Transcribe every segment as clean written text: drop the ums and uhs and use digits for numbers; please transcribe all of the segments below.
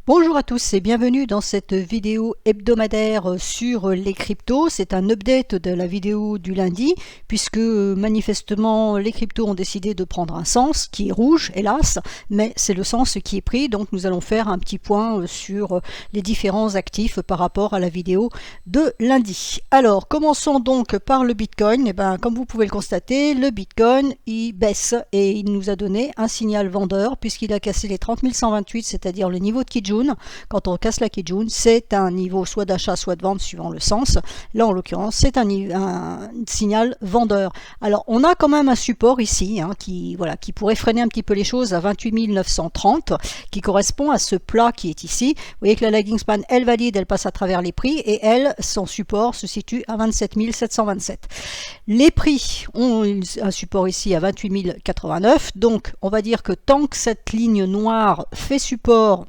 Bonjour à tous et bienvenue dans cette vidéo hebdomadaire sur les cryptos. C'est un update de la vidéo du lundi puisque manifestement les cryptos ont décidé de prendre un sens qui est rouge hélas, mais c'est le sens qui est pris, donc nous allons faire un petit point sur les différents actifs par rapport à la vidéo de lundi. Alors commençons donc par le Bitcoin. Et comme vous pouvez le constater, le Bitcoin il baisse et il nous a donné un signal vendeur puisqu'il a cassé les 30 128, c'est-à-dire le niveau de Kijun. Quand on casse la Kijun, c'est un niveau soit d'achat soit de vente suivant le sens. Là en l'occurrence c'est un signal vendeur. Alors on a quand même un support ici qui pourrait freiner un petit peu les choses à 28 930 qui correspond à ce plat qui est ici. Vous voyez que la lagging span elle valide, elle passe à travers les prix et elle, son support se situe à 27 727. Les prix ont un support ici à 28 089, donc on va dire que tant que cette ligne noire fait support,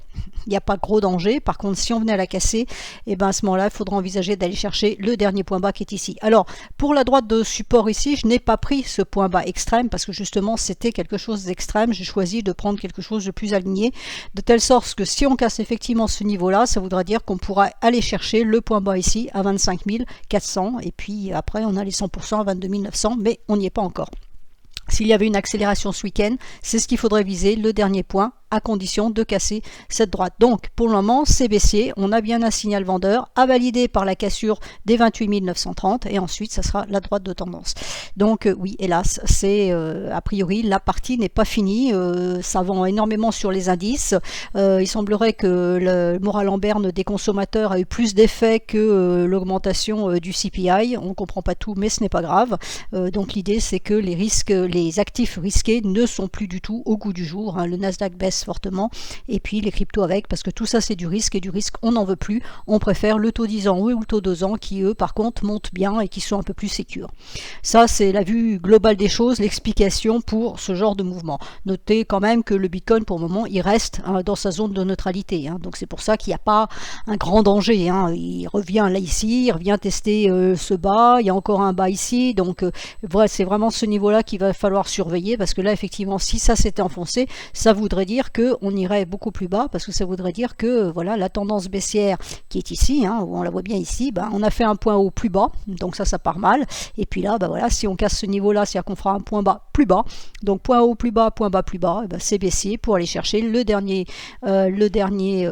il n'y a pas gros danger. Par contre, si on venait à la casser, à ce moment-là, il faudra envisager d'aller chercher le dernier point bas qui est ici. Alors, pour la droite de support ici, je n'ai pas pris ce point bas extrême parce que justement, c'était quelque chose d'extrême. J'ai choisi de prendre quelque chose de plus aligné, de telle sorte que si on casse effectivement ce niveau-là, ça voudra dire qu'on pourra aller chercher le point bas ici à 25 400 et puis après, on a les 100% à 22 900, mais on n'y est pas encore. S'il y avait une accélération ce week-end, c'est ce qu'il faudrait viser, le dernier point, à condition de casser cette droite. Donc, pour le moment, c'est baissier. On a bien un signal vendeur à valider par la cassure des 28 930 et ensuite, ça sera la droite de tendance. Donc, oui, hélas, c'est a priori, la partie n'est pas finie. Ça vend énormément sur les indices. Il semblerait que le moral en berne des consommateurs a eu plus d'effet que l'augmentation du CPI. On ne comprend pas tout, mais ce n'est pas grave. Donc, l'idée, c'est que les actifs risqués ne sont plus du tout au goût du jour. Le Nasdaq baisse fortement et puis les cryptos avec, parce que tout ça c'est du risque et du risque on n'en veut plus. On préfère le taux 10 ans ou le taux 2 ans qui eux par contre montent bien et qui sont un peu plus sécures. Ça c'est la vue globale des choses, l'explication pour ce genre de mouvement. Notez quand même que le Bitcoin pour le moment il reste dans sa zone de neutralité, donc c'est pour ça qu'il n'y a pas un grand danger. Il revient là ici, il revient tester ce bas, il y a encore un bas ici, donc c'est vraiment ce niveau là qu'il va falloir surveiller, parce que là effectivement si ça s'était enfoncé, ça voudrait dire qu'on irait beaucoup plus bas, parce que ça voudrait dire que voilà la tendance baissière qui est ici, où on la voit bien ici, on a fait un point haut plus bas, donc ça part mal, et puis là voilà, si on casse ce niveau là, c'est-à-dire qu'on fera un point bas plus bas, donc point haut plus bas, point bas plus bas, c'est baissier pour aller chercher le dernier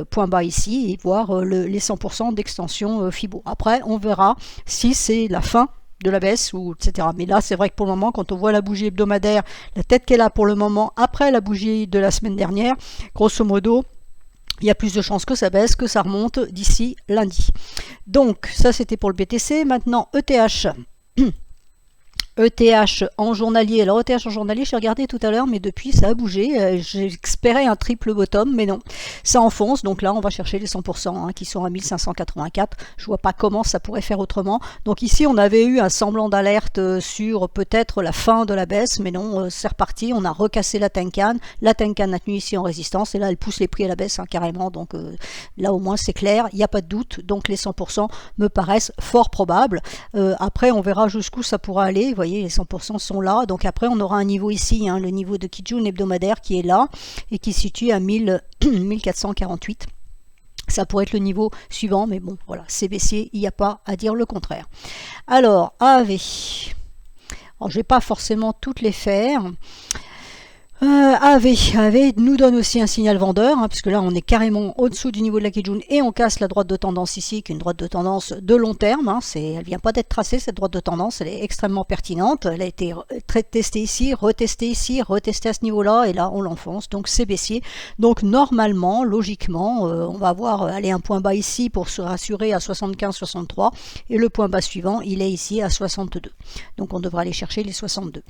point bas ici et voir les 100% d'extension Fibo. Après on verra si c'est la fin de la baisse ou etc. Mais là c'est vrai que pour le moment quand on voit la bougie hebdomadaire, la tête qu'elle a pour le moment après la bougie de la semaine dernière, grosso modo il y a plus de chances que ça baisse, que ça remonte d'ici lundi. Donc ça c'était pour le BTC. Maintenant ETH. ETH en journalier. Alors ETH en journalier, j'ai regardé tout à l'heure, mais depuis ça a bougé. J'espérais un triple bottom, mais non. Ça enfonce, donc là on va chercher les 100% qui sont à 1584. Je vois pas comment ça pourrait faire autrement. Donc ici on avait eu un semblant d'alerte sur peut-être la fin de la baisse, mais non, c'est reparti. On a recassé la Tenkan. La Tenkan a tenu ici en résistance, et là elle pousse les prix à la baisse carrément. Donc là au moins c'est clair, il n'y a pas de doute. Donc les 100% me paraissent fort probables. Après on verra jusqu'où ça pourra aller. Vous voyez, les 100% sont là, donc après on aura un niveau ici, le niveau de Kijun hebdomadaire qui est là et qui se situe à 1448. Ça pourrait être le niveau suivant, mais bon voilà, c'est baissier, il n'y a pas à dire le contraire. Alors AAV, alors je vais pas forcément toutes les faire. AAV nous donne aussi un signal vendeur, puisque là on est carrément au-dessous du niveau de la Kijun et on casse la droite de tendance ici, qui est une droite de tendance de long terme. Elle vient pas d'être tracée cette droite de tendance, elle est extrêmement pertinente. Elle a été testée ici, retestée à ce niveau-là, et là on l'enfonce, donc c'est baissier. Donc normalement, logiquement, on va avoir un point bas ici pour se rassurer à 75-63, et le point bas suivant, il est ici à 62. Donc on devra aller chercher les 62.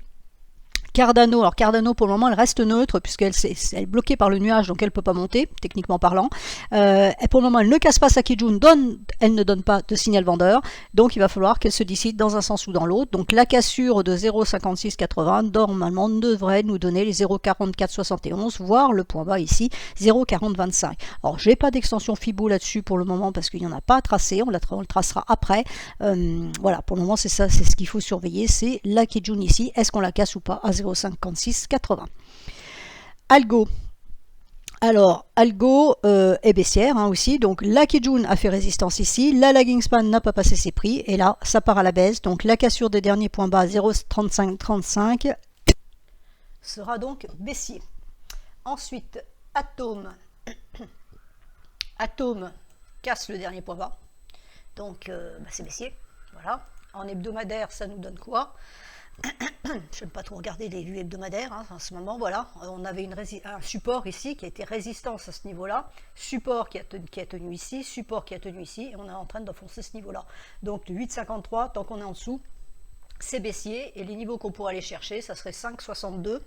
Cardano, alors Cardano pour le moment elle reste neutre puisqu'elle est bloquée par le nuage, donc elle ne peut pas monter, techniquement parlant. Et pour le moment elle ne casse pas sa Kijun, elle ne donne pas de signal vendeur, donc il va falloir qu'elle se décide dans un sens ou dans l'autre. Donc la cassure de 0,5680 normalement devrait nous donner les 0,4471, voire le point bas ici, 0,4025. Alors j'ai pas d'extension Fibo là-dessus pour le moment parce qu'il n'y en a pas à tracer, on le tracera après. Voilà, pour le moment c'est ça, c'est ce qu'il faut surveiller, c'est la Kijun ici, est-ce qu'on la casse ou pas à 0,5680. Algo. Alors, Algo est baissière hein, aussi, donc la Kijun a fait résistance ici, la Lagging Span n'a pas passé ses prix, et là, ça part à la baisse, donc la cassure des derniers points bas 0,3535 sera donc baissier. Ensuite, Atome. Atome casse le dernier point bas, donc c'est baissier, voilà. En hebdomadaire, ça nous donne quoi? Je n'aime pas trop regarder les vues hebdomadaires hein, en ce moment, voilà. On avait un support ici qui a été résistance à ce niveau-là, support qui a tenu ici, support qui a tenu ici, et on est en train d'enfoncer ce niveau-là. Donc le 8,53, tant qu'on est en dessous, c'est baissier, et les niveaux qu'on pourrait aller chercher, ça serait 5,62.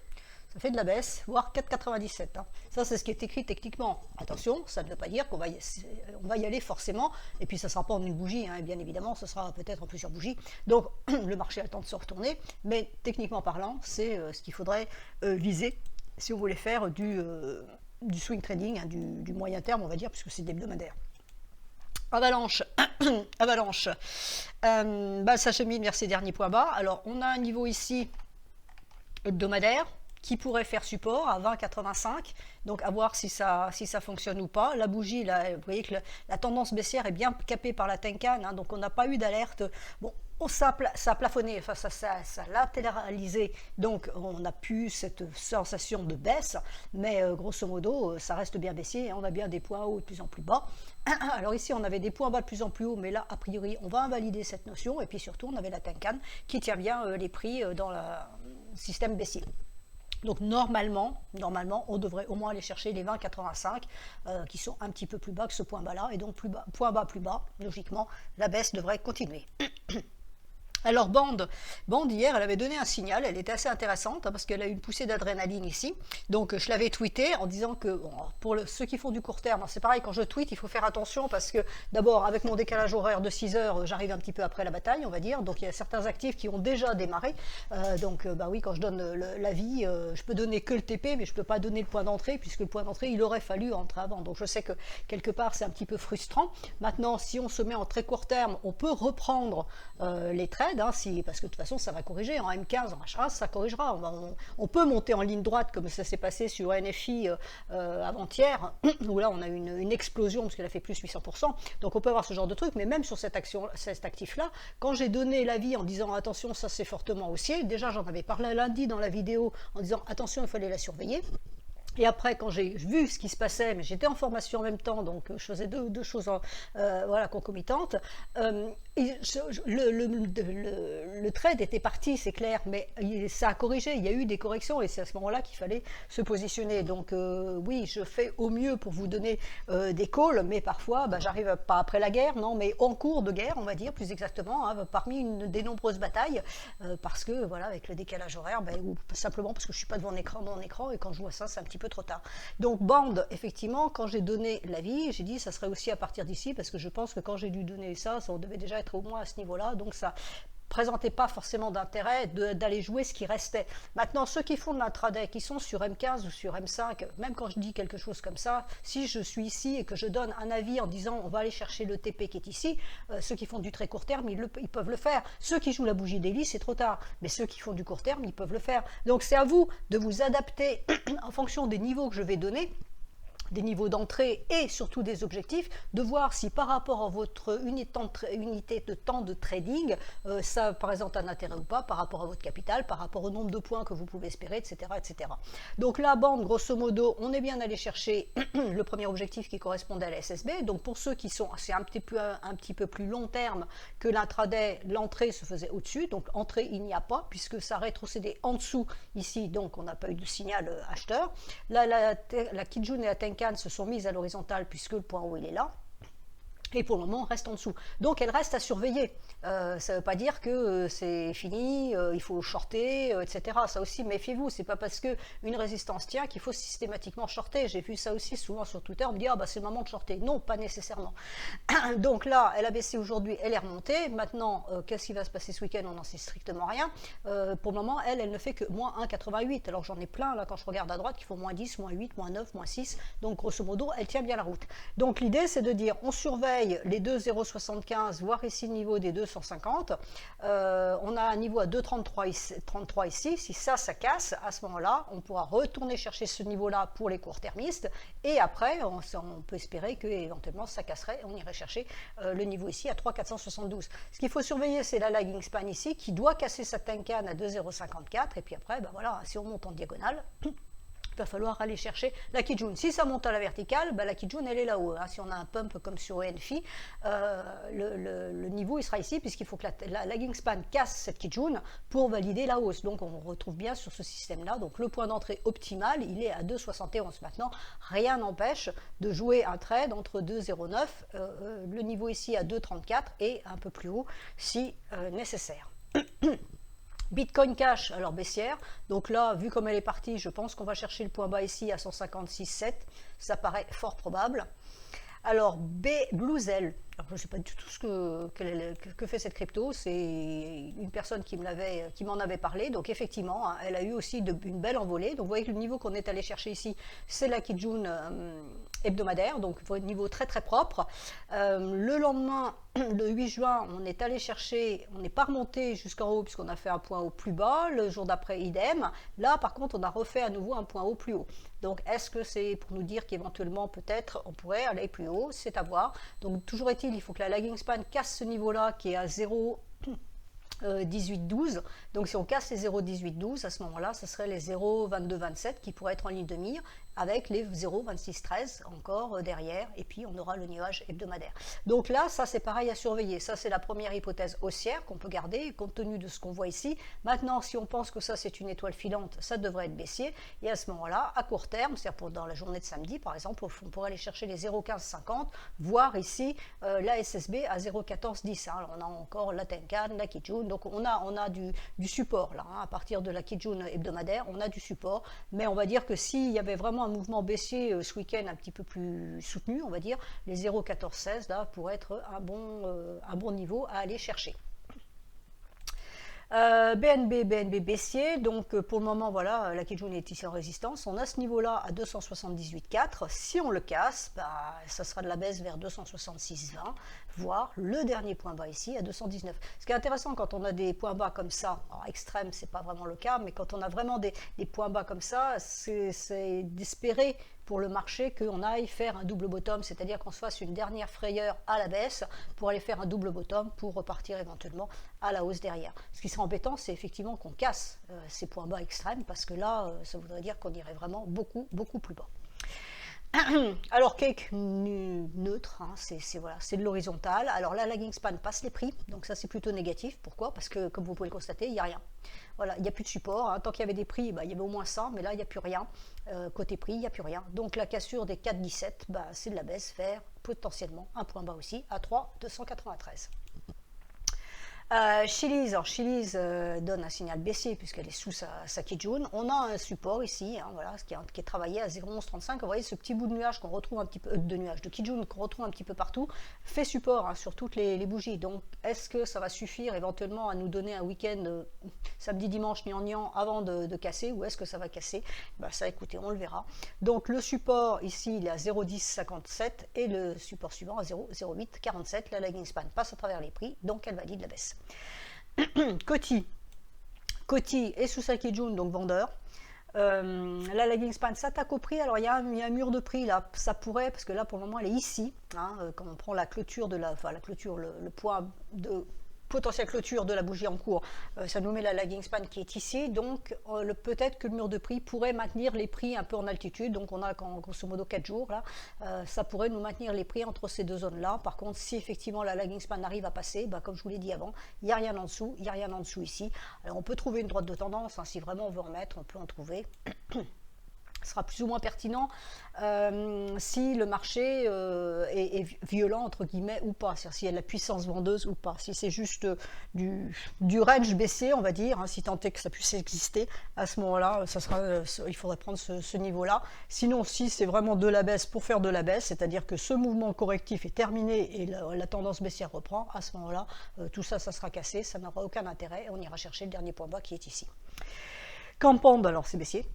Ça fait de la baisse, voire 4,97. Hein. Ça, c'est ce qui est écrit techniquement. Attention, ça ne veut pas dire qu'on va y aller forcément. Et puis, ça ne sera pas en une bougie, hein, et bien évidemment, ce sera peut-être en plusieurs bougies. Donc, le marché a le temps de se retourner. Mais techniquement parlant, c'est ce qu'il faudrait viser si on voulait faire du swing trading, hein, du moyen terme, on va dire, puisque c'est hebdomadaire. Avalanche, Avalanche, ça chemine vers ses derniers points bas. Alors, on a un niveau ici hebdomadaire qui pourrait faire support à 20,85, donc à voir si ça fonctionne ou pas. La bougie, là, vous voyez que la tendance baissière est bien capée par la Tenkan, hein, donc on n'a pas eu d'alerte. Bon, ça a plafonné, enfin ça latéralisé, donc on a pu cette sensation de baisse, mais grosso modo, ça reste bien baissier, et on a bien des points hauts de plus en plus bas. Alors ici, on avait des points bas de plus en plus hauts, mais là, a priori, on va invalider cette notion, et puis surtout, on avait la Tenkan qui tient bien les prix dans le système baissier. Donc normalement, on devrait au moins aller chercher les 20,85 qui sont un petit peu plus bas que ce point bas là, et donc point bas plus bas, logiquement, la baisse devrait continuer. Alors Band hier, elle avait donné un signal, elle était assez intéressante hein, parce qu'elle a eu une poussée d'adrénaline ici. Donc je l'avais tweeté en disant que bon, pour ceux qui font du court terme, c'est pareil, quand je tweete, il faut faire attention parce que d'abord avec mon décalage horaire de 6 heures, j'arrive un petit peu après la bataille, on va dire. Donc il y a certains actifs qui ont déjà démarré. Oui, quand je donne l'avis, je peux donner que le TP, mais je ne peux pas donner le point d'entrée puisque le point d'entrée, il aurait fallu entrer avant. Donc je sais que quelque part, c'est un petit peu frustrant. Maintenant, si on se met en très court terme, on peut reprendre les trades. Parce que de toute façon ça va corriger en M15, en H1 ça corrigera, on peut monter en ligne droite comme ça s'est passé sur NFI avant-hier où là on a eu une explosion parce qu'elle a fait plus 800%, donc on peut avoir ce genre de truc, mais même sur cet actif là, quand j'ai donné l'avis en disant attention ça c'est fortement haussier, déjà j'en avais parlé lundi dans la vidéo en disant attention il fallait la surveiller. Et après, quand j'ai vu ce qui se passait, mais j'étais en formation en même temps, donc je faisais deux choses concomitantes, le trade était parti, c'est clair, mais ça a corrigé, il y a eu des corrections, et c'est à ce moment-là qu'il fallait se positionner. Donc oui, je fais au mieux pour vous donner des calls, mais parfois, j'arrive pas après la guerre, non, mais en cours de guerre, on va dire, plus exactement, hein, parmi des nombreuses batailles, parce que, voilà, avec le décalage horaire, ou simplement parce que je suis pas devant mon écran, et quand je vois ça, c'est un petit peu trop tard. Donc Band, effectivement, quand j'ai donné l'avis, j'ai dit ça serait aussi à partir d'ici, parce que je pense que quand j'ai dû donner ça devait déjà être au moins à ce niveau-là, donc ça présentait pas forcément d'intérêt d'aller jouer ce qui restait. Maintenant, ceux qui font de l'intraday, qui sont sur M15 ou sur M5, même quand je dis quelque chose comme ça, si je suis ici et que je donne un avis en disant on va aller chercher le TP qui est ici, ceux qui font du très court terme, ils peuvent le faire. Ceux qui jouent la bougie daily, c'est trop tard. Mais ceux qui font du court terme, ils peuvent le faire. Donc c'est à vous de vous adapter en fonction des niveaux que je vais donner, des niveaux d'entrée et surtout des objectifs, de voir si par rapport à votre unité de temps de trading, ça présente un intérêt ou pas par rapport à votre capital, par rapport au nombre de points que vous pouvez espérer, etc. etc. Donc la bande, grosso modo, on est bien allé chercher le premier objectif qui correspondait à la SSB. Donc pour ceux qui sont, c'est un petit peu plus long terme que l'intraday, l'entrée se faisait au-dessus, donc entrée il n'y a pas, puisque ça a rétrocédé en dessous ici, donc on n'a pas eu de signal acheteur. Là, la Kijun et la Tenkan se sont mises à l'horizontale puisque le point haut il est là. Et pour le moment, on reste en dessous. Donc, elle reste à surveiller. Ça ne veut pas dire que c'est fini, il faut shorter, etc. Ça aussi, méfiez-vous. C'est pas parce qu'une résistance tient qu'il faut systématiquement shorter. J'ai vu ça aussi souvent sur Twitter. On me dit, c'est le moment de shorter. Non, pas nécessairement. Donc là, elle a baissé aujourd'hui, elle est remontée. Maintenant, qu'est-ce qui va se passer ce week-end? On n'en sait strictement rien. Pour le moment, elle ne fait que moins 1,88. Alors, j'en ai plein, là, quand je regarde à droite, qui font moins 10, moins 8, moins 9, moins 6. Donc, grosso modo, elle tient bien la route. Donc, l'idée, c'est de dire, on surveille surveille les 2,075, voire ici le niveau des 250, on a un niveau à 2,33 ici. Si ça casse, à ce moment-là, on pourra retourner chercher ce niveau-là pour les court-termistes. Et après, on peut espérer que éventuellement ça casserait. On irait chercher le niveau ici à 3,472. Ce qu'il faut surveiller, c'est la lagging span ici, qui doit casser sa Tenkan à 2,054. Et puis après, ben voilà, si on monte en diagonale, il va falloir aller chercher la Kijun. Si ça monte à la verticale, bah, la Kijun elle est là-haut. Hein. Si on a un pump comme sur ENFI, le niveau il sera ici puisqu'il faut que la lagging span casse cette Kijun pour valider la hausse. Donc on retrouve bien sur ce système-là. Donc le point d'entrée optimal, il est à 2,71 maintenant. Rien n'empêche de jouer un trade entre 2,09, le niveau ici à 2,34 et un peu plus haut si nécessaire. Bitcoin Cash, alors baissière, donc là, vu comme elle est partie, je pense qu'on va chercher le point bas ici à 156,7, ça paraît fort probable. Alors, Bluezell, alors je ne sais pas du tout que fait cette crypto, c'est une personne qui m'en avait parlé, donc effectivement, hein, elle a eu aussi une belle envolée, donc vous voyez que le niveau qu'on est allé chercher ici, c'est la Kijun hebdomadaire, donc un niveau très très propre. Le lendemain, le 8 juin, on est allé chercher, on n'est pas remonté jusqu'en haut puisqu'on a fait un point haut plus bas, le jour d'après idem, là par contre on a refait à nouveau un point haut plus haut. Donc est-ce que c'est pour nous dire qu'éventuellement peut-être on pourrait aller plus haut, c'est à voir. Donc toujours est-il, il faut que la lagging span casse ce niveau-là qui est à 0,1812. Donc si on casse les 0,1812, à ce moment-là, ce serait les 0,2227 qui pourraient être en ligne de mire avec les 0,2613 encore derrière, et puis on aura le nuage hebdomadaire. Donc là, ça c'est pareil à surveiller. Ça c'est la première hypothèse haussière qu'on peut garder compte tenu de ce qu'on voit ici. Maintenant, si on pense que ça c'est une étoile filante, ça devrait être baissier, et à ce moment-là, à court terme, c'est-à-dire dans la journée de samedi par exemple, on pourrait aller chercher les 0,1550, voire ici la SSB à 0,1410. Hein. On a encore la Tenkan, la Kijun, donc on a du support là, hein. À partir de la Kijun hebdomadaire, on a du support, mais on va dire que s'il y avait vraiment un mouvement baissier ce week-end un petit peu plus soutenu, on va dire, les 0,1416 là pourraient être un bon niveau à aller chercher. BNB baissier, donc pour le moment voilà, la Kijun est ici en résistance, on a ce niveau là à 278,4, si on le casse, bah, ça sera de la baisse vers 266,20, voire le dernier point bas ici à 219. Ce qui est intéressant quand on a des points bas comme ça, alors extrême c'est pas vraiment le cas, mais quand on a vraiment des points bas comme ça, c'est d'espérer pour le marché qu'on aille faire un double bottom, c'est-à-dire qu'on se fasse une dernière frayeur à la baisse pour aller faire un double bottom pour repartir éventuellement à la hausse derrière. Ce qui serait embêtant, c'est effectivement qu'on casse ces points bas extrêmes, parce que là, ça voudrait dire qu'on irait vraiment beaucoup plus bas. Alors cake neutre, hein, c'est de l'horizontal. Alors là, lagging span passe les prix, donc ça c'est plutôt négatif. Pourquoi? Parce que comme vous pouvez le constater, il n'y a rien. Voilà, il n'y a plus de support. Hein. Tant qu'il y avait des prix, bah, il y avait au moins ça, mais là il n'y a plus rien. Côté prix, il n'y a plus rien. Donc la cassure des 4,17, bah, c'est de la baisse vers potentiellement un point bas aussi à 3,293. Chiliz donne un signal baissier puisqu'elle est sous sa Kijun. On a un support ici, hein, voilà, qui est travaillé à 0,1135. Vous voyez ce petit bout de nuage qu'on retrouve un petit peu, de Kijun qu'on retrouve un petit peu partout, fait support hein, sur toutes les bougies. Donc est-ce que ça va suffire éventuellement à nous donner un week-end samedi, dimanche, gnangnan avant de casser, ou est-ce que ça va casser? Ben, ça, écoutez, on le verra. Donc le support ici, il est à 0,1057 et le support suivant à 0,0847. La lagging span passe à travers les prix, donc elle valide la baisse. Coty est sous sa Kijun, donc vendeur. La lagging span s'attaque au prix. Alors il y a un mur de prix là, ça pourrait, parce que là pour le moment elle est ici, hein, quand on prend la clôture de la clôture, le point de potentielle clôture de la bougie en cours, ça nous met la lagging span qui est ici, donc peut-être que le mur de prix pourrait maintenir les prix un peu en altitude, donc on a grosso modo 4 jours là, ça pourrait nous maintenir les prix entre ces deux zones là. Par contre, si effectivement la lagging span arrive à passer, bah, comme je vous l'ai dit avant, il n'y a rien en dessous, il n'y a rien en dessous ici. Alors on peut trouver une droite de tendance, hein, si vraiment on veut en mettre, on peut en trouver. Sera plus ou moins pertinent si le marché est violent entre guillemets ou pas, c'est-à-dire s'il y a de la puissance vendeuse ou pas. Si c'est juste du range baissier, on va dire, hein, si tant est que ça puisse exister, à ce moment-là, il faudrait prendre ce niveau-là. Sinon, si c'est vraiment de la baisse pour faire de la baisse, c'est-à-dire que ce mouvement correctif est terminé et la tendance baissière reprend, à ce moment-là, tout ça sera cassé, ça n'aura aucun intérêt et on ira chercher le dernier point bas qui est ici. Campand, alors c'est baissier.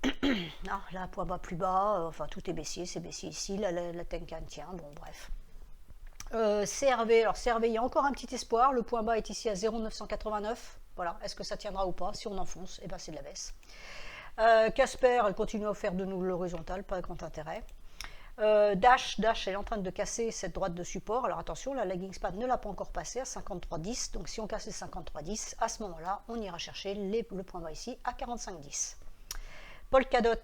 Ah, là, point bas plus bas, enfin tout est baissier, c'est baissier ici, la Tenkan tient, bon bref. CRV, alors CRV, il y a encore un petit espoir, le point bas est ici à 0,989, voilà, est-ce que ça tiendra ou pas? Si on enfonce, et ben c'est de la baisse. Casper, elle continue à faire de nouveau l'horizontale, pas grand intérêt. Dash, elle est en train de casser cette droite de support. Alors attention, la lagging span ne l'a pas encore passé à 53,10. Donc si on casse les 53,10, à ce moment-là, on ira chercher le point bas ici à 45,10. Polkadot,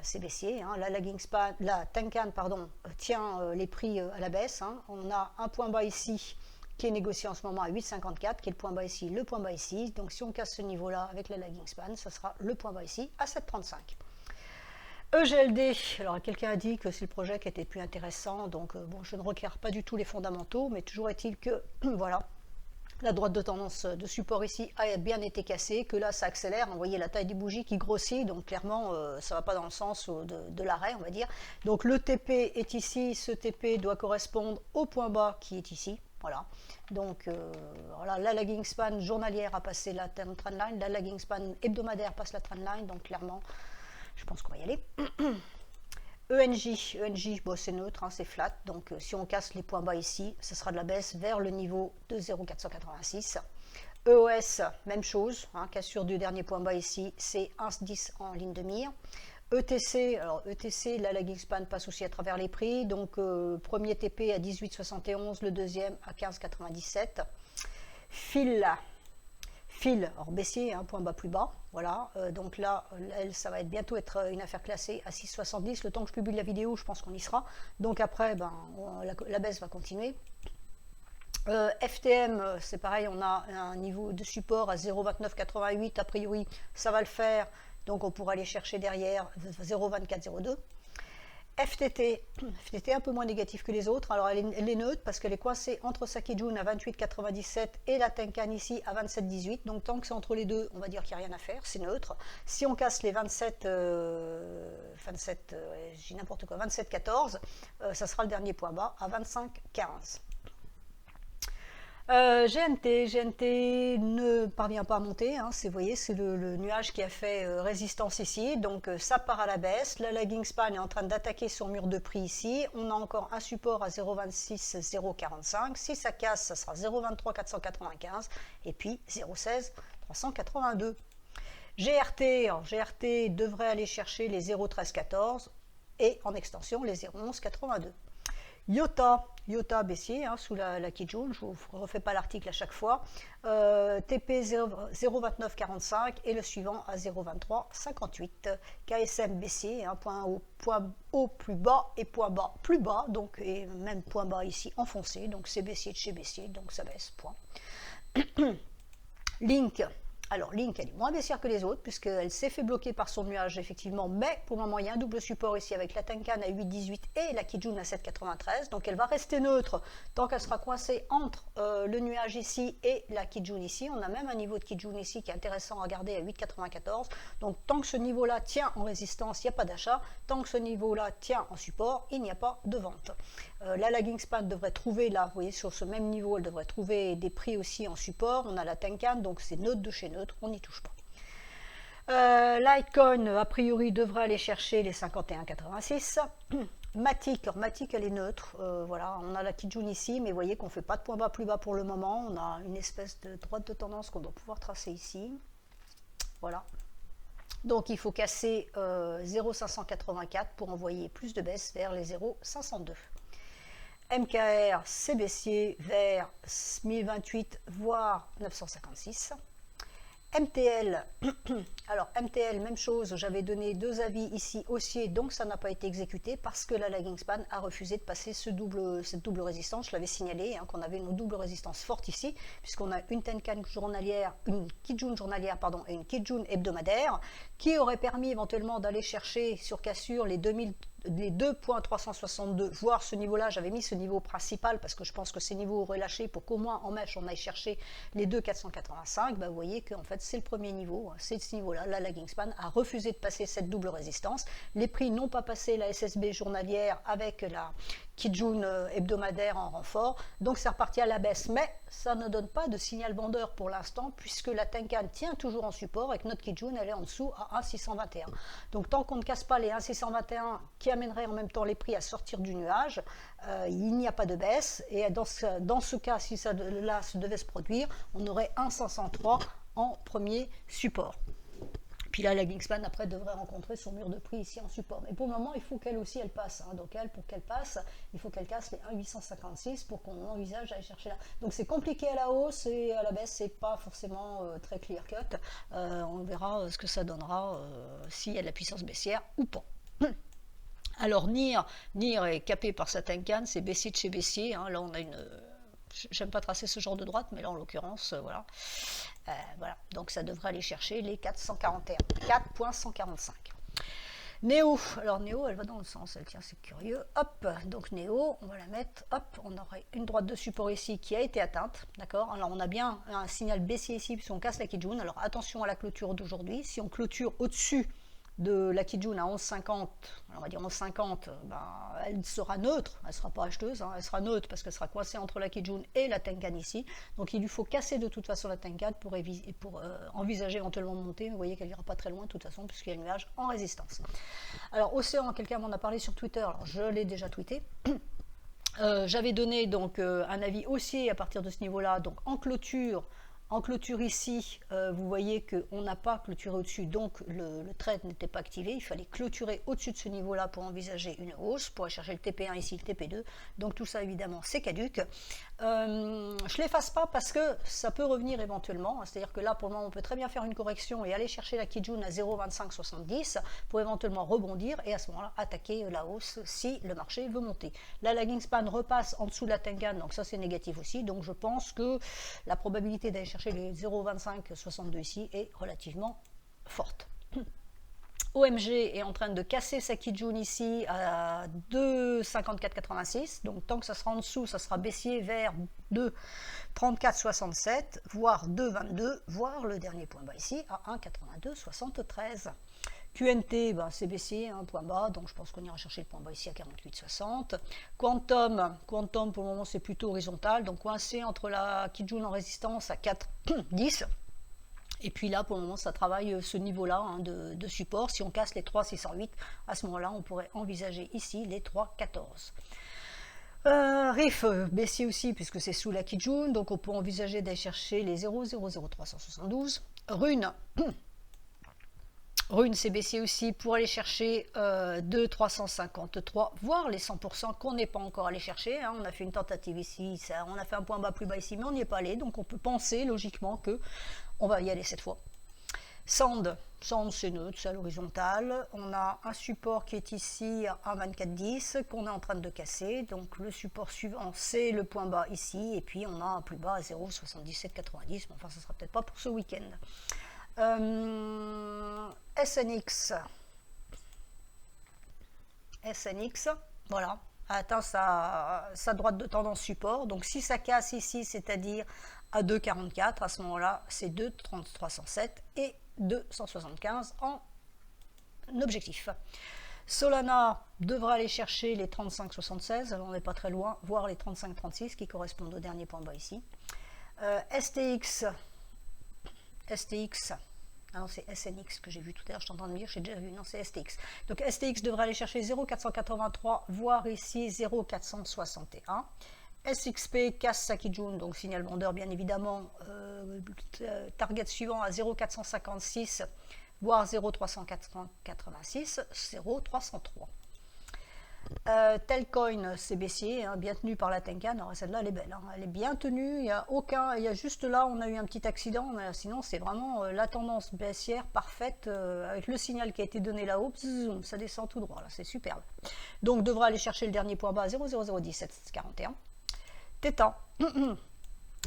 c'est baissier. Hein. La lagging span, la Tenkan, pardon, tient les prix à la baisse. Hein. On a un point bas ici qui est négocié en ce moment à 8,54, qui est le point bas ici, le point bas ici. Donc si on casse ce niveau-là avec la lagging span, ça sera le point bas ici à 7,35. EGLD, alors quelqu'un a dit que c'est le projet qui était plus intéressant, donc bon, je ne requiers pas du tout les fondamentaux, mais toujours est-il que, voilà, la droite de tendance de support ici a bien été cassée, que là ça accélère, vous voyez la taille des bougies qui grossit, donc clairement ça ne va pas dans le sens de l'arrêt, on va dire. Donc le TP est ici, ce TP doit correspondre au point bas qui est ici, voilà. Donc voilà, la lagging span journalière a passé la trendline, la lagging span hebdomadaire passe la trendline, donc clairement je pense qu'on va y aller. ENJ, bon, c'est neutre, hein, c'est flat, donc si on casse les points bas ici, ce sera de la baisse vers le niveau de 0,486. EOS, même chose, hein, cassure du dernier point bas ici, c'est 1,10 en ligne de mire. ETC, alors ETC, la lagging span passe aussi à travers les prix, donc premier TP à 18,71, le deuxième à 15,97. Fil, alors baissier, un point bas plus bas, voilà, donc là, ça va bientôt être une affaire classée à 6,70, le temps que je publie la vidéo, je pense qu'on y sera, donc après, ben, la baisse va continuer. FTM, c'est pareil, on a un niveau de support à 0,2988, a priori, ça va le faire, donc on pourra aller chercher derrière 0,2402. FTT un peu moins négatif que les autres, alors elle est neutre parce qu'elle est coincée entre sa Kijun à 28,97 et la Tenkan ici à 27,18, donc tant que c'est entre les deux, on va dire qu'il n'y a rien à faire, c'est neutre. Si on casse les 27,14, ça sera le dernier point bas à 25,15. GNT ne parvient pas à monter, hein, vous voyez, c'est le nuage qui a fait résistance ici, donc ça part à la baisse, la lagging span est en train d'attaquer son mur de prix ici, on a encore un support à 0,26, 0,45, si ça casse, ça sera 0,23, 495, et puis 0,16, 382. GRT devrait aller chercher les 0,1314 et en extension les 0,1182. Iota baissier, hein, sous la Kijun, je ne vous refais pas l'article à chaque fois, TP 0,2945 et le suivant à 0,2358, KSM baissier, hein, point haut plus bas et point bas plus bas, donc et même point bas ici enfoncé, donc c'est baissier de chez baissier, donc ça baisse, point. Link, alors Link, elle est moins baissière que les autres puisqu'elle s'est fait bloquer par son nuage effectivement, mais pour le moment il y a un double support ici avec la Tenkan à 8,18 et la Kijun à 7,93, donc elle va rester neutre tant qu'elle sera coincée entre le nuage ici et la Kijun ici. On a même un niveau de Kijun ici qui est intéressant à regarder à 8,94, donc tant que ce niveau là tient en résistance, il n'y a pas d'achat, tant que ce niveau là tient en support, il n'y a pas de vente. La lagging span devrait trouver là, vous voyez, sur ce même niveau, elle devrait trouver des prix aussi en support. On a la Tenkan, donc c'est neutre de chez neutre, on n'y touche pas. Litecoin, a priori, devrait aller chercher les 51,86. Matic, alors Matic, elle est neutre. Voilà, on a la Kijun ici, mais vous voyez qu'on ne fait pas de point bas plus bas pour le moment. On a une espèce de droite de tendance qu'on doit pouvoir tracer ici. Voilà. Donc il faut casser 0,584 pour envoyer plus de baisse vers les 0,502. MKR, c'est baissier vers 1028 voire 956. MTL, alors MTL, même chose, j'avais donné deux avis ici haussier, donc ça n'a pas été exécuté parce que la lagging span a refusé de passer cette double résistance. Je l'avais signalé, hein, qu'on avait une double résistance forte ici, puisqu'on a une Tenkan journalière, une Kijun journalière, pardon, et une Kijun hebdomadaire, qui aurait permis éventuellement d'aller chercher sur cassure les 2.362, voire ce niveau-là. J'avais mis ce niveau principal parce que je pense que ces niveaux auraient lâché pour qu'au moins en mèche on aille chercher les 2.485. Bah, vous voyez qu'en fait c'est le premier niveau, c'est ce niveau-là. La lagging span a refusé de passer cette double résistance. Les prix n'ont pas passé la SSB journalière avec la Kijun hebdomadaire en renfort, donc c'est reparti à la baisse, mais ça ne donne pas de signal vendeur pour l'instant puisque la Tenkan tient toujours en support et que notre Kijun elle est en dessous à 1,621. Donc tant qu'on ne casse pas les 1,621 qui amènerait en même temps les prix à sortir du nuage. Il n'y a pas de baisse, et dans ce cas, si ça devait se produire, on aurait un 503 en premier support. Puis là, la Kingspan après devrait rencontrer son mur de prix ici en support. Mais pour le moment, il faut qu'elle aussi elle passe. Hein. Donc pour qu'elle passe, il faut qu'elle casse les 1,856 pour qu'on envisage d'aller chercher là. Donc c'est compliqué à la hausse, et à la baisse, c'est pas forcément très clear cut. On verra ce que ça donnera s'il y a de la puissance baissière ou pas. Alors NIR est capé par sa Tenkan, c'est baissier de chez baissier. Hein. Là on a une... J'aime pas tracer ce genre de droite, mais là en l'occurrence, voilà. Voilà. Donc ça devrait aller chercher les 4.145. Néo, alors Néo, elle va dans le sens, elle tient, c'est curieux. Hop, donc Néo, on va la mettre, hop, on aurait une droite de support ici qui a été atteinte, d'accord. Alors on a bien un signal baissier ici, puis on casse la Kijun. Alors attention à la clôture d'aujourd'hui, si on clôture au-dessus de la Kijun à 11,50, on va dire 11,50, ben, elle sera neutre, elle ne sera pas acheteuse, hein, elle sera neutre parce qu'elle sera coincée entre la Kijun et la Tenkan ici. Donc il lui faut casser de toute façon la Tenkan pour envisager éventuellement de monter. Vous voyez qu'elle n'ira pas très loin de toute façon puisqu'il y a un nuage en résistance. Alors Océan, quelqu'un m'en a parlé sur Twitter, alors je l'ai déjà tweeté. J'avais donné donc un avis haussier à partir de ce niveau-là, donc en clôture. En clôture ici, vous voyez qu'on n'a pas clôturé au-dessus, donc le trade n'était pas activé. Il fallait clôturer au-dessus de ce niveau-là pour envisager une hausse, pour aller chercher le TP1 ici, le TP2. Donc tout ça, évidemment, c'est caduc. Je ne l'efface pas parce que ça peut revenir éventuellement. C'est-à-dire que là, pour le moment, on peut très bien faire une correction et aller chercher la Kijun à 0,2570 pour éventuellement rebondir et à ce moment-là, attaquer la hausse si le marché veut monter. Là, la Kingspan repasse en dessous de la Tenkan, donc ça, c'est négatif aussi. Donc je pense que la probabilité d'aller chercher les 0,2562 ici est relativement forte. OMG est en train de casser sa Kijun ici à 2,5486, donc tant que ça sera en dessous, ça sera baissier vers 2,3467, voire 2,22, voire le dernier point bas ici à 1,8273. QNT, ben, c'est baissier, un point bas, donc je pense qu'on ira chercher le point bas ici à 48,60. Quantum, pour le moment c'est plutôt horizontal, donc coincé entre la Kijun en résistance à 4,10. Et puis là, pour le moment, ça travaille ce niveau-là hein, de support. Si on casse les 3,608, à ce moment-là, on pourrait envisager ici les 3,14. RIF, baissier aussi, puisque c'est sous la Kijun, donc on peut envisager d'aller chercher les 0,00372. Rune, c'est baissier aussi pour aller chercher 2,353, voire les 100% qu'on n'est pas encore allé chercher. Hein. On a fait une tentative ici, on a fait un point bas plus bas ici, mais on n'y est pas allé. Donc on peut penser logiquement que on va y aller cette fois. Sand c'est neutre, c'est à l'horizontale. On a un support qui est ici à 24,10 qu'on est en train de casser. Donc le support suivant, c'est le point bas ici. Et puis on a un plus bas à 0,7790. Mais enfin, ça ne sera peut-être pas pour ce week-end. SNX, voilà, a atteint sa droite de tendance support. Donc si ça casse ici, c'est-à-dire à 2,44, à ce moment-là, c'est 2,307 et 2,175 en objectif. Solana devra aller chercher les 35,76, alors on n'est pas très loin, voire les 35,36 qui correspondent au dernier point bas ici. STX, alors c'est SNX que j'ai vu tout à l'heure, je suis en train de me dire, j'ai déjà vu, non c'est STX. Donc STX devrait aller chercher 0,483, voire ici 0,461. SXP casse sa Kijun, donc signal vendeur bien évidemment, target suivant à 0,456, voire 0,386, 0,303. Telcoin, c'est baissier, hein, bien tenu par la Tenkan. Alors celle-là, elle est belle, hein, elle est bien tenue. Il y a juste là, on a eu un petit accident, mais sinon c'est vraiment la tendance baissière parfaite avec le signal qui a été donné là-haut. Ça descend tout droit, là, c'est superbe. Donc devra aller chercher le dernier point bas à 0,001741. Theta.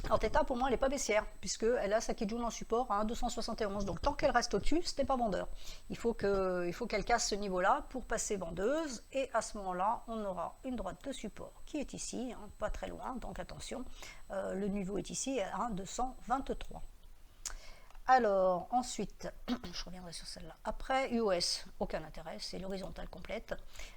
Alors Theta pour moi elle n'est pas baissière puisqu'elle a sa Kijun en support à 1,271, donc tant qu'elle reste au-dessus ce n'est pas vendeur, il faut qu'elle casse ce niveau là pour passer vendeuse, et à ce moment là on aura une droite de support qui est ici, hein, pas très loin, donc attention, le niveau est ici à 1,223. Alors, ensuite, je reviendrai sur celle-là. Après, US, aucun intérêt, c'est l'horizontale complète.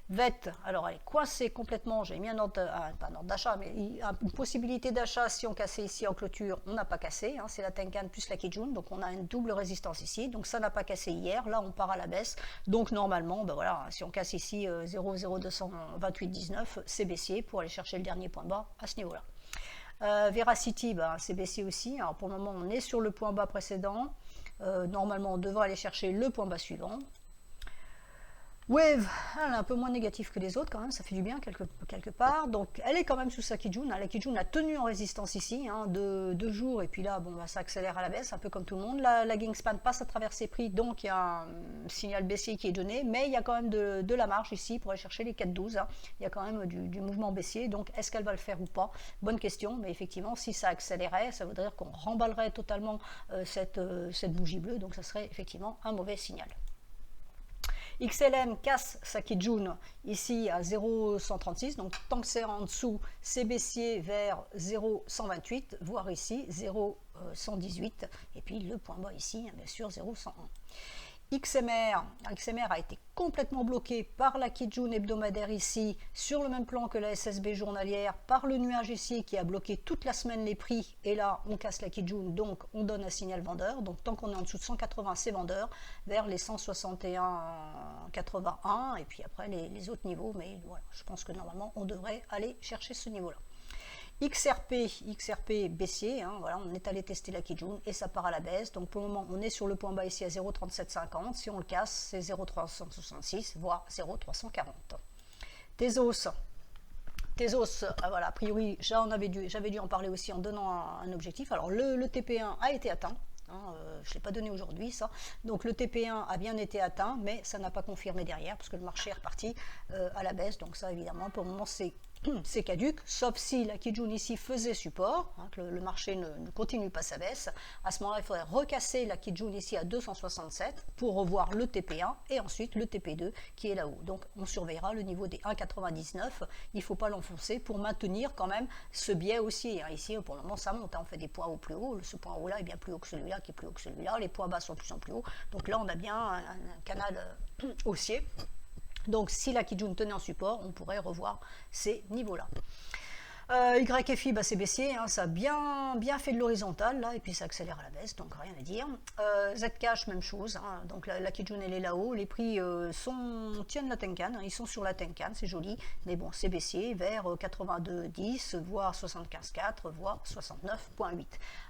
VET, alors elle est coincée complètement, j'ai mis un ordre, pas un ordre d'achat, mais une possibilité d'achat si on cassait ici en clôture, on n'a pas cassé, hein, c'est la Tenkan plus la Kijun, donc on a une double résistance ici, donc ça n'a pas cassé hier, là on part à la baisse, donc normalement, ben voilà, si on casse ici 0,0228,19, c'est baissier pour aller chercher le dernier point bas à ce niveau-là. Veracity, ben, c'est baissier aussi. Alors pour le moment, on est sur le point bas précédent. Normalement, on devrait aller chercher le point bas suivant. Wave, elle est un peu moins négative que les autres quand même, ça fait du bien quelque part. Donc elle est quand même sous sa Kijun. La Kijun a tenu en résistance ici, hein, deux jours, et puis là, bon, bah, ça accélère à la baisse, un peu comme tout le monde. La Kingspan passe à travers ses prix, donc il y a un signal baissier qui est donné, mais il y a quand même de la marge ici pour aller chercher les 4,12. Hein. Il y a quand même du mouvement baissier, donc est-ce qu'elle va le faire ou pas? Bonne question, mais effectivement, si ça accélérait, ça voudrait dire qu'on remballerait totalement cette bougie bleue, donc ça serait effectivement un mauvais signal. XLM casse sa Kijun ici à 0,136, donc tant que c'est en dessous, c'est baissier vers 0,128, voire ici 0,118, et puis le point bas ici, bien sûr 0,101. XMR a été complètement bloqué par la Kijun hebdomadaire ici, sur le même plan que la SSB journalière, par le nuage ici qui a bloqué toute la semaine les prix, et là on casse la Kijun, donc on donne un signal vendeur, donc tant qu'on est en dessous de 180 c'est vendeur, vers les 161,81, et puis après les autres niveaux, mais voilà, je pense que normalement on devrait aller chercher ce niveau-là. XRP baissier, hein, voilà, on est allé tester la Kijun et ça part à la baisse. Donc pour le moment, on est sur le point bas ici à 0,3750. Si on le casse, c'est 0,366, voire 0,340. Tesos, voilà, a priori, j'avais dû en parler aussi en donnant un objectif. Alors le TP1 a été atteint. Je ne l'ai pas donné aujourd'hui ça, donc le TP1 a bien été atteint, mais ça n'a pas confirmé derrière, parce que le marché est reparti à la baisse, donc ça évidemment pour le moment c'est caduque, sauf si la Kijun ici faisait support, hein, que le marché ne continue pas sa baisse. À ce moment-là, il faudrait recasser la Kijun ici à 267 pour revoir le TP1 et ensuite le TP2 qui est là-haut. Donc on surveillera le niveau des 1,99, il ne faut pas l'enfoncer pour maintenir quand même ce biais haussier. Hein. Ici pour le moment ça monte, hein, on fait des points hauts plus hauts, ce point haut là est bien plus haut que celui-là, qui est plus haut que celui-là, les points bas sont de plus en plus hauts, donc là on a bien un canal haussier. Donc si la Kijun tenait en support, on pourrait revoir ces niveaux-là. YFI, bah, c'est baissier, hein, ça a bien fait de l'horizontale, là, et puis ça accélère à la baisse, donc rien à dire. Zcash, même chose, hein, donc la Kijun elle est là-haut, les prix tiennent la Tenkan, hein, ils sont sur la Tenkan, c'est joli, mais bon, c'est baissier, vers 82,10, voire 75,4, voire 69,8.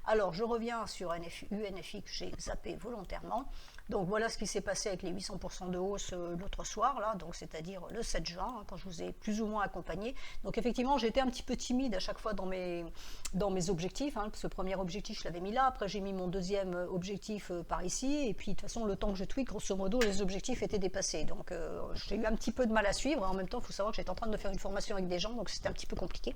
Alors, je reviens sur UNFI que j'ai zappé volontairement. Donc voilà ce qui s'est passé avec les 800% de hausse l'autre soir, là, donc c'est-à-dire le 7 juin, hein, quand je vous ai plus ou moins accompagné. Donc effectivement, j'étais un petit peu timide à chaque fois dans mes objectifs, hein, parce que le premier objectif, je l'avais mis là, après j'ai mis mon deuxième objectif par ici, et puis de toute façon, le temps que je tweak, grosso modo, les objectifs étaient dépassés. Donc j'ai eu un petit peu de mal à suivre, en même temps, il faut savoir que j'étais en train de faire une formation avec des gens, donc c'était un petit peu compliqué.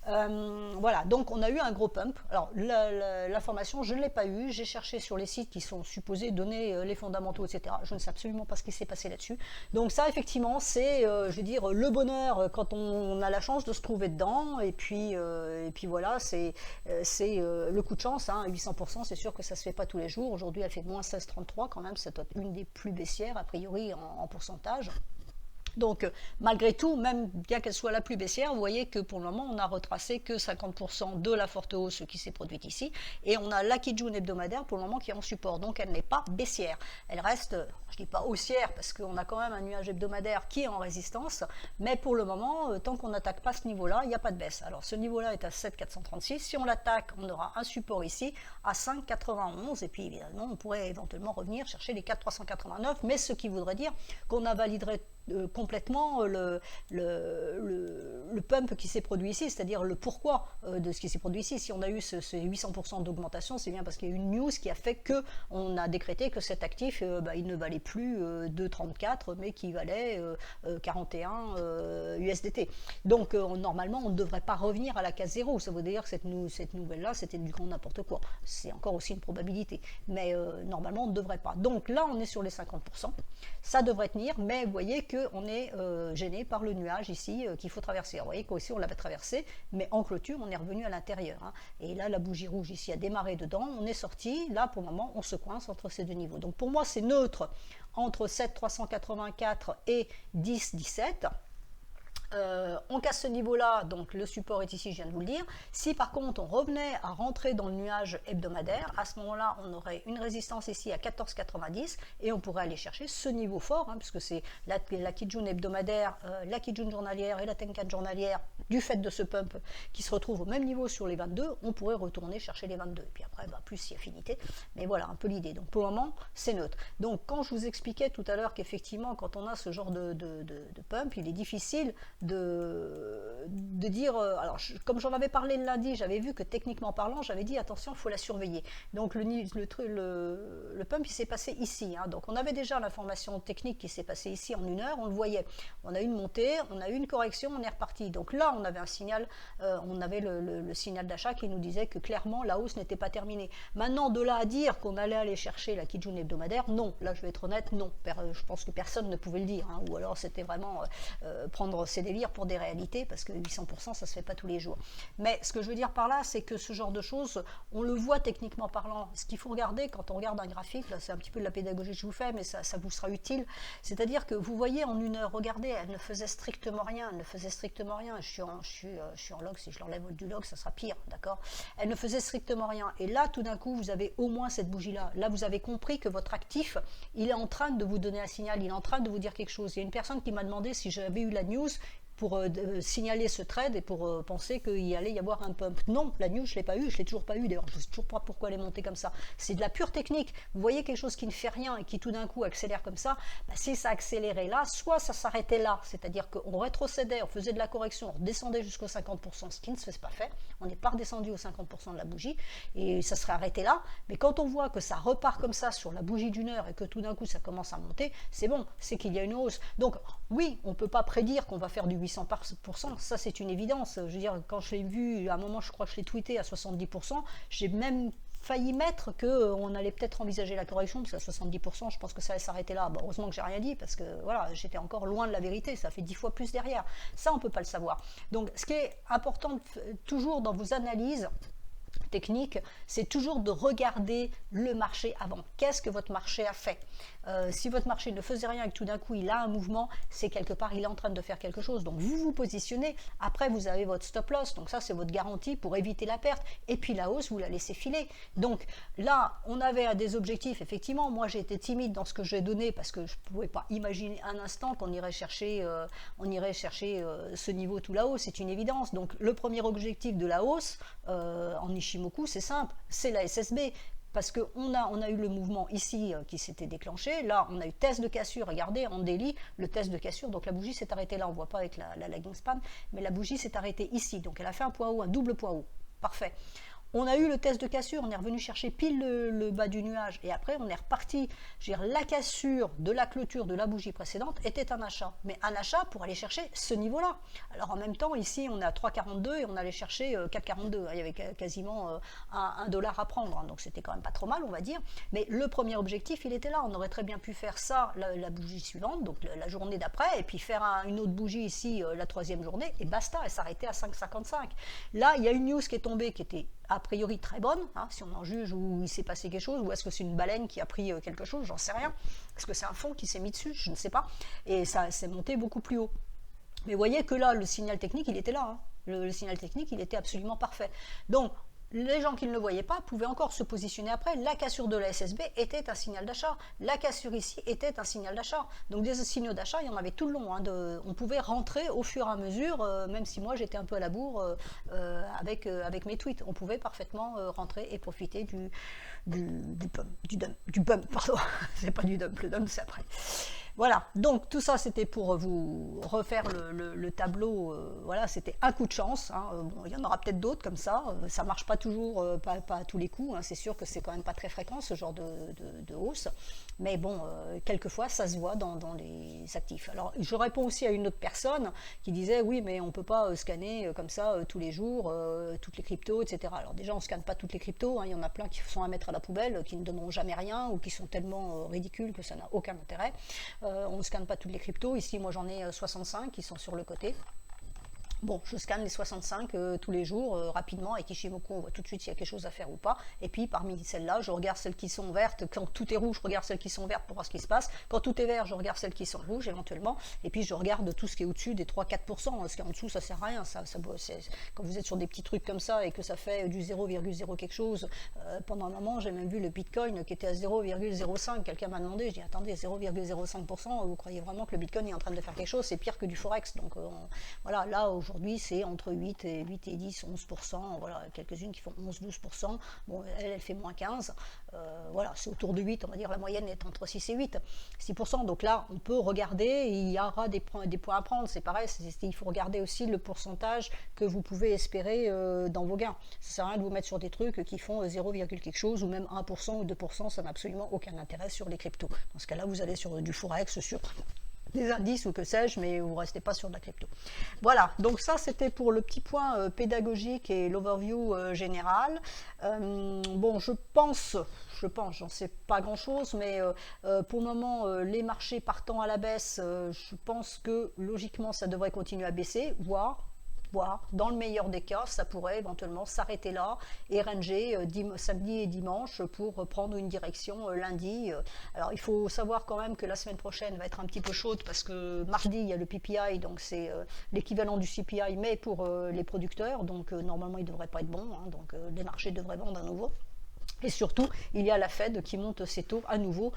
Voilà, donc on a eu un gros pump. Alors la formation, je ne l'ai pas eu, j'ai cherché sur les sites qui sont supposés donner les fondamentaux, etc. Je ne sais absolument pas ce qui s'est passé là-dessus. Donc ça, effectivement, c'est, je veux dire, le bonheur quand on a la chance de se trouver dedans. Et puis voilà, c'est le coup de chance. Hein, 800%, c'est sûr que ça se fait pas tous les jours. Aujourd'hui, elle fait moins 16,33 quand même. C'est une des plus baissières, a priori, en pourcentage. Donc malgré tout, même bien qu'elle soit la plus baissière, vous voyez que pour le moment on a retracé que 50% de la forte hausse qui s'est produite ici, et on a la Kijun hebdomadaire pour le moment qui est en support, donc elle n'est pas baissière, elle reste, je dis pas haussière parce qu'on a quand même un nuage hebdomadaire qui est en résistance, mais pour le moment, tant qu'on n'attaque pas ce niveau-là, il n'y a pas de baisse. Alors ce niveau-là est à 7,436, si on l'attaque, on aura un support ici à 5,91, et puis évidemment on pourrait éventuellement revenir chercher les 4,389, mais ce qui voudrait dire qu'on invaliderait complètement le pump qui s'est produit ici, c'est-à-dire le pourquoi de ce qui s'est produit ici. Si on a eu ces 800% d'augmentation, c'est bien parce qu'il y a eu une news qui a fait que on a décrété que cet actif, il ne valait plus 2,34, mais qui valait 41 USDT. Donc normalement, on ne devrait pas revenir à la case zéro. Ça veut dire que cette nouvelle-là, c'était du grand n'importe quoi. C'est encore aussi une probabilité. Mais normalement, on ne devrait pas. Donc là, on est sur les 50%. Ça devrait tenir, mais vous voyez qu'on est gêné par le nuage ici qu'il faut traverser. vous voyez qu'ici on l'avait traversé, mais en clôture on est revenu à l'intérieur, hein. Et là la bougie rouge ici a démarré dedans, on est sorti, là pour le moment on se coince entre ces deux niveaux. Donc pour moi c'est neutre entre 7,384 et 10,17. On casse ce niveau-là, donc le support est ici, je viens de vous le dire. Si par contre on revenait à rentrer dans le nuage hebdomadaire, à ce moment-là, on aurait une résistance ici à 14,90 et on pourrait aller chercher ce niveau fort, hein, puisque c'est la Kijun hebdomadaire, la Kijun journalière et la Tenkan journalière, du fait de ce pump qui se retrouve au même niveau sur les 22, on pourrait retourner chercher les 22. Et puis après, bah, plus si affinité, mais voilà un peu l'idée. Donc pour le moment, c'est neutre. Donc quand je vous expliquais tout à l'heure qu'effectivement, quand on a ce genre de pump, il est difficile de dire, alors comme j'en avais parlé le lundi, j'avais vu que techniquement parlant, j'avais dit attention, il faut la surveiller. Donc le pump il s'est passé ici, hein. Donc on avait déjà l'information technique qui s'est passée ici en 1 heure, on le voyait, on a eu une montée, on a eu une correction, on est reparti. Donc là on avait un signal, on avait le signal d'achat qui nous disait que clairement la hausse n'était pas terminée. Maintenant de là à dire qu'on allait aller chercher la Kijun hebdomadaire, non, là je vais être honnête, non, je pense que personne ne pouvait le dire, hein. Ou alors c'était vraiment prendre ses délires pour des réalités, parce que 800% ça se fait pas tous les jours. Mais ce que je veux dire par là, c'est que ce genre de choses, on le voit techniquement parlant. Ce qu'il faut regarder quand on regarde un graphique, là c'est un petit peu de la pédagogie que je vous fais, mais ça vous sera utile, c'est-à-dire que vous voyez en 1 heure, regardez, elle ne faisait strictement rien, elle ne faisait strictement rien, je suis en log, si je l'enlève du log, ça sera pire, d'accord, elle ne faisait strictement rien, et là tout d'un coup vous avez au moins cette bougie là vous avez compris que votre actif, il est en train de vous donner un signal, il est en train de vous dire quelque chose. Il y a une personne qui m'a demandé si j'avais eu la news pour signaler ce trade et pour penser qu'il allait y avoir un pump. Non, la news, je ne l'ai pas eu, je ne l'ai toujours pas eu, d'ailleurs je ne sais toujours pas pourquoi elle est montée comme ça. C'est de la pure technique. Vous voyez quelque chose qui ne fait rien et qui tout d'un coup accélère comme ça, bah, si ça accélérait là, soit ça s'arrêtait là, c'est-à-dire qu'on rétrocédait, on faisait de la correction, on redescendait jusqu'au 50%, ce qui ne se fait pas fait, on n'est pas redescendu au 50% de la bougie, et ça serait arrêté là, mais quand on voit que ça repart comme ça sur la bougie d'1 heure et que tout d'un coup ça commence à monter, c'est bon, c'est qu'il y a une hausse. Donc oui, on ne peut pas prédire qu'on va faire du 800%, ça c'est une évidence. Je veux dire, quand je l'ai vu, à un moment je crois que je l'ai tweeté à 70%, j'ai même failli mettre qu'on allait peut-être envisager la correction, parce qu'à 70%, je pense que ça allait s'arrêter là. Bah, heureusement que j'ai rien dit, parce que voilà, j'étais encore loin de la vérité, ça fait 10 fois plus derrière. Ça, on ne peut pas le savoir. Donc, ce qui est important toujours dans vos analyses technique, c'est toujours de regarder le marché avant. Qu'est-ce que votre marché a fait? Si votre marché ne faisait rien et que tout d'un coup il a un mouvement, c'est quelque part il est en train de faire quelque chose. Donc vous vous positionnez, après vous avez votre stop loss, donc ça c'est votre garantie pour éviter la perte, et puis la hausse vous la laissez filer. Donc là on avait des objectifs, effectivement, moi j'ai été timide dans ce que j'ai donné parce que je ne pouvais pas imaginer un instant qu'on irait chercher, ce niveau tout là-haut, c'est une évidence. Donc le premier objectif de la hausse en Ishimoku, c'est simple, c'est la SSB. Parce qu'on a eu le mouvement ici qui s'était déclenché, là on a eu test de cassure, regardez en daily, le test de cassure, donc la bougie s'est arrêtée là, on ne voit pas avec la lagging span, mais la bougie s'est arrêtée ici, donc elle a fait un point haut, un double point haut, parfait. On a eu le test de cassure, on est revenu chercher pile le bas du nuage, et après on est reparti. Je veux dire, la cassure de la clôture de la bougie précédente était un achat, mais un achat pour aller chercher ce niveau-là. Alors en même temps, ici on est à 3,42 et on allait chercher 4,42, il y avait quasiment $1 à prendre, hein, donc c'était quand même pas trop mal, on va dire. Mais le premier objectif, il était là, on aurait très bien pu faire ça la bougie suivante, donc la journée d'après, et puis faire une autre bougie ici la troisième journée, et basta, et s'arrêter à 5,55. Là, il y a une news qui est tombée, qui était a priori très bonne, hein, si on en juge où il s'est passé quelque chose, ou est-ce que c'est une baleine qui a pris quelque chose, j'en sais rien, est-ce que c'est un fond qui s'est mis dessus, je ne sais pas, et ça s'est monté beaucoup plus haut. Mais vous voyez que là, le signal technique, il était là, hein. Le signal technique, il était absolument parfait. Donc, les gens qui ne le voyaient pas pouvaient encore se positionner après. La cassure de la SSB était un signal d'achat. La cassure ici était un signal d'achat. Donc des signaux d'achat, il y en avait tout le long. Hein, on pouvait rentrer au fur et à mesure, même si moi j'étais un peu à la bourre avec mes tweets. On pouvait parfaitement rentrer et profiter du bump, pardon. C'est pas du dump, le dump c'est après. Voilà, donc tout ça c'était pour vous refaire le tableau, voilà, c'était un coup de chance, hein. Bon, il y en aura peut-être d'autres comme ça marche pas toujours, pas à tous les coups, hein. C'est sûr que c'est quand même pas très fréquent ce genre de hausse, mais bon, quelquefois ça se voit dans les actifs. Alors je réponds aussi à une autre personne qui disait oui mais on peut pas scanner comme ça tous les jours, toutes les cryptos, etc. Alors déjà on scanne pas toutes les cryptos, hein. Il y en a plein qui sont à mettre à la poubelle, qui ne donneront jamais rien, ou qui sont tellement ridicules que ça n'a aucun intérêt. On ne scanne pas toutes les cryptos, ici moi j'en ai 65 qui sont sur le côté. Bon, je scanne les 65 tous les jours rapidement. Avec Ichimoku, on voit tout de suite s'il y a quelque chose à faire ou pas. Et puis parmi celles-là, je regarde celles qui sont vertes. Quand tout est rouge, je regarde celles qui sont vertes pour voir ce qui se passe. Quand tout est vert, je regarde celles qui sont rouges éventuellement. Et puis je regarde tout ce qui est au-dessus des 3-4%. Ce qui est en dessous, ça sert à rien. Quand vous êtes sur des petits trucs comme ça et que ça fait du 0,0 quelque chose, pendant un moment, j'ai même vu le Bitcoin qui était à 0,05. Quelqu'un m'a demandé, je dis attendez, 0,05%, vous croyez vraiment que le Bitcoin est en train de faire quelque chose? C'est pire que du Forex. Donc voilà, là aujourd'hui c'est entre 8 et 10, 11%, voilà, quelques-unes qui font 11-12%, bon, elle fait moins 15, voilà, c'est autour de 8, on va dire la moyenne est entre 6 et 8, 6%, donc là on peut regarder, et il y aura des points à prendre, c'est pareil, il faut regarder aussi le pourcentage que vous pouvez espérer dans vos gains, ça sert à rien de vous mettre sur des trucs qui font 0, quelque chose, ou même 1% ou 2%, ça n'a absolument aucun intérêt sur les cryptos, dans ce cas-là vous allez sur du Forex, sur des indices ou que sais-je, mais vous ne restez pas sur de la crypto. Voilà, donc ça c'était pour le petit point pédagogique et l'overview général. Bon, je pense, j'en sais pas grand-chose, mais pour le moment, les marchés partant à la baisse, je pense que logiquement ça devrait continuer à baisser, voire dans le meilleur des cas, ça pourrait éventuellement s'arrêter là et ranger samedi et dimanche pour prendre une direction lundi. Alors il faut savoir quand même que la semaine prochaine va être un petit peu chaude parce que mardi il y a le PPI, donc c'est l'équivalent du CPI mais pour les producteurs, donc normalement il ne devrait pas être bon, hein, donc les marchés devraient vendre à nouveau. Et surtout, il y a la Fed qui monte ses taux à nouveau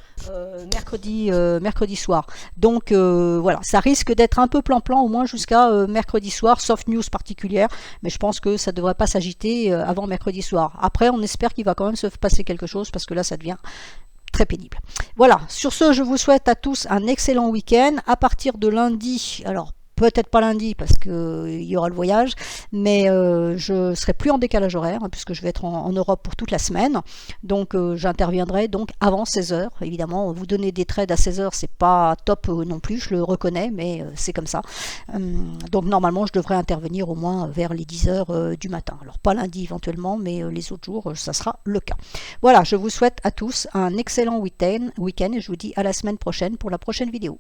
mercredi soir. Donc voilà, ça risque d'être un peu plan-plan au moins jusqu'à mercredi soir, sauf news particulière. Mais je pense que ça ne devrait pas s'agiter avant mercredi soir. Après, on espère qu'il va quand même se passer quelque chose parce que là, ça devient très pénible. Voilà, sur ce, je vous souhaite à tous un excellent week-end. À partir de lundi, alors peut-être pas lundi parce qu'il y aura le voyage, mais je serai plus en décalage horaire hein, puisque je vais être en Europe pour toute la semaine. Donc j'interviendrai donc avant 16h. Évidemment, vous donner des trades à 16h, c'est pas top non plus, je le reconnais, mais c'est comme ça. Donc normalement, je devrais intervenir au moins vers les 10h du matin. Alors pas lundi éventuellement, mais les autres jours, ça sera le cas. Voilà, je vous souhaite à tous un excellent week-end et je vous dis à la semaine prochaine pour la prochaine vidéo.